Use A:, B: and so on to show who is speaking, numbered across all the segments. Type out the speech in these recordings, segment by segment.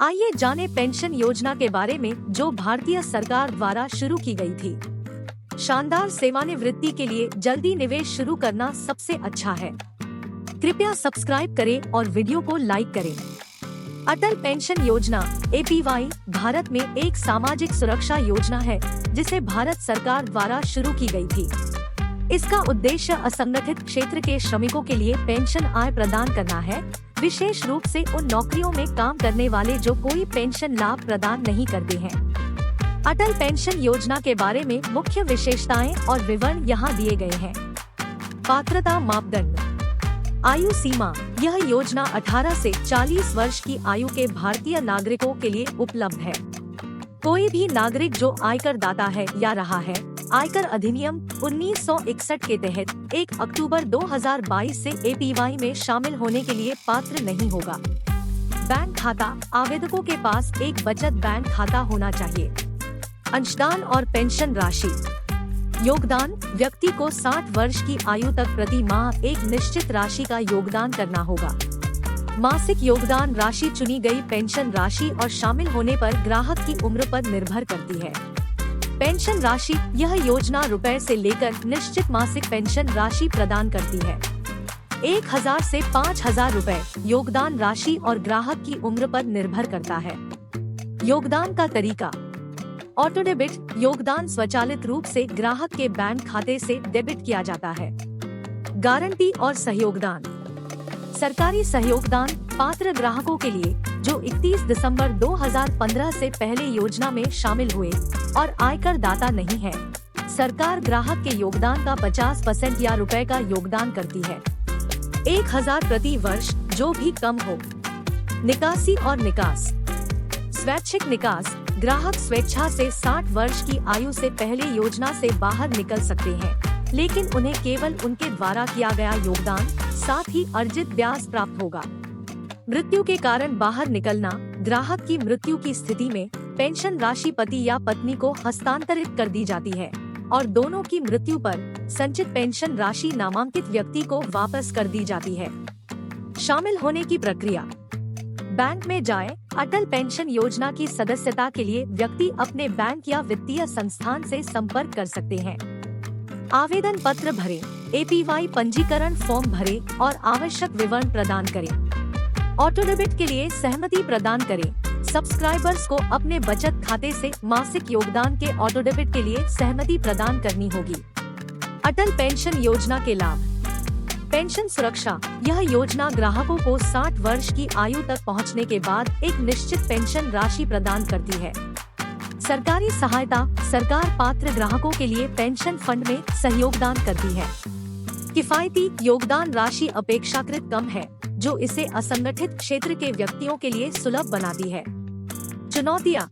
A: आइए जाने पेंशन योजना के बारे में जो भारतीय सरकार द्वारा शुरू की गई थी। शानदार सेवानिवृत्ति के लिए जल्दी निवेश शुरू करना सबसे अच्छा है। कृपया सब्सक्राइब करें और वीडियो को लाइक करें। अटल पेंशन योजना APY भारत में एक सामाजिक सुरक्षा योजना है जिसे भारत सरकार द्वारा शुरू की गई थी। इसका उद्देश्य असंगठित क्षेत्र के श्रमिकों के लिए पेंशन आय प्रदान करना है, विशेष रूप से उन नौकरियों में काम करने वाले जो कोई पेंशन लाभ प्रदान नहीं करते हैं। अटल पेंशन योजना के बारे में मुख्य विशेषताएं और विवरण यहाँ दिए गए हैं। पात्रता मापदंड। आयु सीमा। यह योजना 18 से 40 वर्ष की आयु के भारतीय नागरिकों के लिए उपलब्ध है। कोई भी नागरिक जो आयकर दाता है या रहा है, आयकर अधिनियम 1961 के तहत 1 अक्टूबर 2022 से APY में शामिल होने के लिए पात्र नहीं होगा। बैंक खाता। आवेदकों के पास एक बचत बैंक खाता होना चाहिए। अंशदान और पेंशन राशि। योगदान। व्यक्ति को 60 वर्ष की आयु तक प्रति माह एक निश्चित राशि का योगदान करना होगा। मासिक योगदान राशि चुनी गई पेंशन राशि और शामिल होने पर ग्राहक की उम्र पर निर्भर करती है। पेंशन राशि। यह योजना रुपए से लेकर निश्चित मासिक पेंशन राशि प्रदान करती है। 1000 से 5000 रुपए योगदान राशि और ग्राहक की उम्र पर निर्भर करता है। योगदान का तरीका। Auto debit. योगदान स्वचालित रूप से ग्राहक के बैंक खाते से डेबिट किया जाता है। गारंटी और सहयोगदान। सरकारी सहयोगदान पात्र ग्राहकों के लिए जो 31 दिसंबर 2015 से पहले योजना में शामिल हुए और आयकर दाता नहीं है। सरकार ग्राहक के योगदान का 50% या रुपए का योगदान करती है। 1000 प्रति वर्ष जो भी कम हो। निकासी और निकास। स्वैच्छिक निकास। ग्राहक स्वेच्छा से 60 वर्ष की आयु से पहले योजना से बाहर निकल सकते हैं, लेकिन उन्हें केवल उनके द्वारा किया गया योगदान साथ ही अर्जित ब्याज प्राप्त होगा। मृत्यु के कारण बाहर निकलना। ग्राहक की मृत्यु की स्थिति में पेंशन राशि पति या पत्नी को हस्तांतरित कर दी जाती है और दोनों की मृत्यु पर संचित पेंशन राशि नामांकित व्यक्ति को वापस कर दी जाती है। शामिल होने की प्रक्रिया। बैंक में जाएं। अटल पेंशन योजना की सदस्यता के लिए व्यक्ति अपने बैंक या वित्तीय संस्थान से संपर्क कर सकते हैं। आवेदन पत्र भरें। APY पंजीकरण फॉर्म भरें और आवश्यक विवरण प्रदान करें। ऑटो डेबिट के लिए सहमति प्रदान करें। सब्सक्राइबर्स को अपने बचत खाते से मासिक योगदान के ऑटो डेबिट के लिए सहमति प्रदान करनी होगी। अटल पेंशन योजना के लाभ। पेंशन सुरक्षा। यह योजना ग्राहकों को 60 वर्ष की आयु तक पहुंचने के बाद एक निश्चित पेंशन राशि प्रदान करती है। सरकारी सहायता। सरकार पात्र ग्राहकों के लिए पेंशन फंड में सहयोगदान करती है। किफायती योगदान राशि अपेक्षाकृत कम है, जो इसे असंगठित क्षेत्र के व्यक्तियों के लिए सुलभ बनाती है। चुनौतियाँ।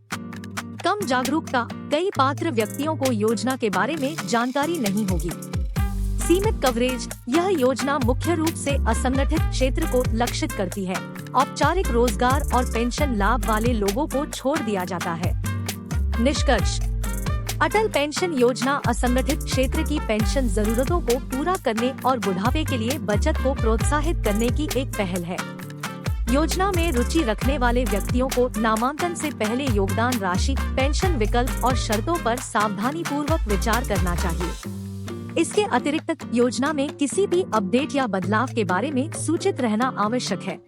A: कम जागरूकता। कई पात्र व्यक्तियों को योजना के बारे में जानकारी नहीं होगी। सीमित कवरेज। यह योजना मुख्य रूप से असंगठित क्षेत्र को लक्षित करती है। औपचारिक रोजगार और पेंशन लाभ वाले लोगों को छोड़ दिया जाता है। निष्कर्ष। अटल पेंशन योजना असंगठित क्षेत्र की पेंशन जरूरतों को पूरा करने और बुढ़ापे के लिए बचत को प्रोत्साहित करने की एक पहल है। योजना में रुचि रखने वाले व्यक्तियों को नामांकन से पहले योगदान राशि, पेंशन विकल्प और शर्तों पर सावधानी पूर्वक विचार करना चाहिए। इसके अतिरिक्त योजना में किसी भी अपडेट या बदलाव के बारे में सूचित रहना आवश्यक है।